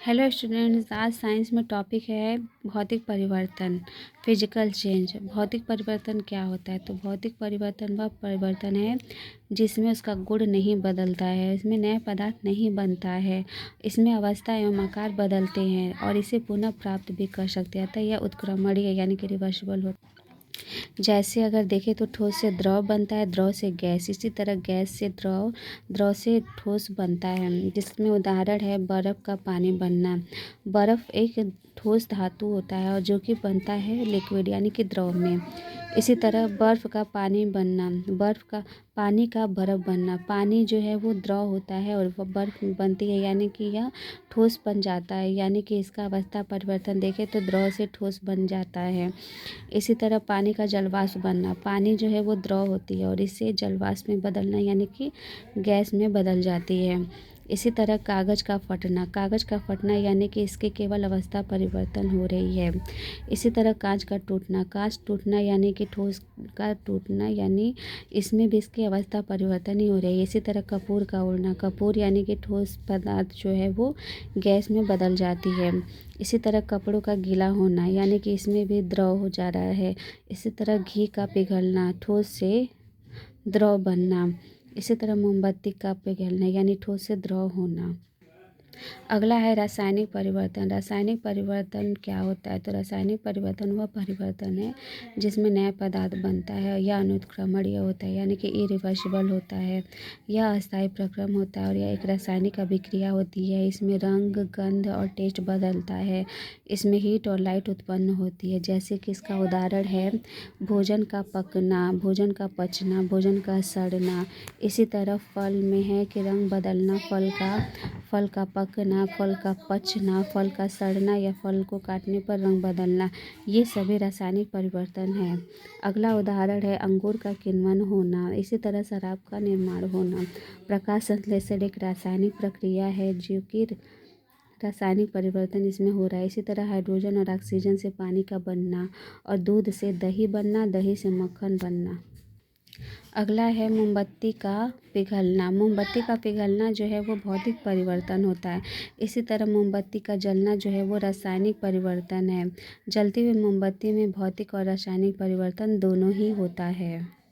Hello students, आज science में topic है भौतिक परिवर्तन, फिजिकल चेंज। भौतिक परिवर्तन क्या होता है? तो भौतिक परिवर्तन वह परिवर्तन है जिसमें उसका गुण नहीं बदलता है, इसमें नया पदार्थ नहीं बनता है, इसमें अवस्था एवं आकार बदलते हैं और इसे पुनः प्राप्त भी कर सकते हैं। अतः यह उत्क्रमणीय यानी कि रिवर्सिबल होता है। जैसे अगर देखें तो ठोस से द्रव बनता है, द्रव से गैस, इसी तरह गैस से द्रव, द्रव से ठोस बनता है, जिसमें उदाहरण है बर्फ़ का पानी बनना। बर्फ़ एक ठोस धातु होता है और जो कि बनता है लिक्विड यानी कि द्रव में। इसी तरह बर्फ़ का पानी बनना, बर्फ़ का पानी का बर्फ़ बनना। पानी जो है वो द्रव होता है और वह बर्फ़ बनती है यानी कि यह ठोस बन जाता है, यानी कि इसका अवस्था परिवर्तन देखें तो द्रव से ठोस बन जाता है। इसी तरह पानी का जलवाष्प बनना, पानी जो है वो द्रव होती है और इससे जलवाष्प में बदलना यानी कि गैस में बदल जाती है। इसी तरह कागज़ का फटना, कागज़ का फटना यानी कि इसकी केवल अवस्था परिवर्तन हो रही है। इसी तरह कांच का टूटना, कांच टूटना यानी कि ठोस का टूटना, यानी इसमें भी इसकी अवस्था परिवर्तन ही हो रही है। इसी तरह कपूर का उड़ना, कपूर यानी कि ठोस पदार्थ जो है वो गैस में बदल जाती है। इसी तरह कपड़ों का गीला होना यानी कि इसमें भी द्रव हो जा रहा है। इसी तरह घी का पिघलना, ठोस से द्रव बनना। इसी तरह मोमबत्ती का पिघलना यानी ठोस से द्रव होना। अगला है रासायनिक परिवर्तन। रासायनिक परिवर्तन क्या होता है? तो रासायनिक परिवर्तन वह परिवर्तन है जिसमें नया पदार्थ बनता है। यह अनुत्क्रमणीय होता है यानी कि इरिवर्सिबल होता है। यह अस्थायी प्रक्रम होता है और यह एक रासायनिक अभिक्रिया होती है। इसमें रंग, गंध और टेस्ट बदलता है। इसमें हीट और लाइट उत्पन्न होती है। जैसे कि इसका उदाहरण है भोजन का पकना, भोजन का पचना, भोजन का सड़ना। इसी तरह फल में है कि रंग बदलना, फल का पकना, फल का पचना, फल का सड़ना या फल को काटने पर रंग बदलना, ये सभी रासायनिक परिवर्तन हैं। अगला उदाहरण है अंगूर का किण्वन होना। इसी तरह शराब का निर्माण होना। प्रकाश संश्लेषण एक रासायनिक प्रक्रिया है जो कि रासायनिक परिवर्तन इसमें हो रहा है। इसी तरह हाइड्रोजन और ऑक्सीजन से पानी का बनना और दूध से दही बनना, दही से मक्खन बनना। अगला है मोमबत्ती का पिघलना। मोमबत्ती का पिघलना जो है वो भौतिक परिवर्तन होता है। इसी तरह मोमबत्ती का जलना जो है वो रासायनिक परिवर्तन है। जलती हुई मोमबत्ती में भौतिक और रासायनिक परिवर्तन दोनों ही होता है।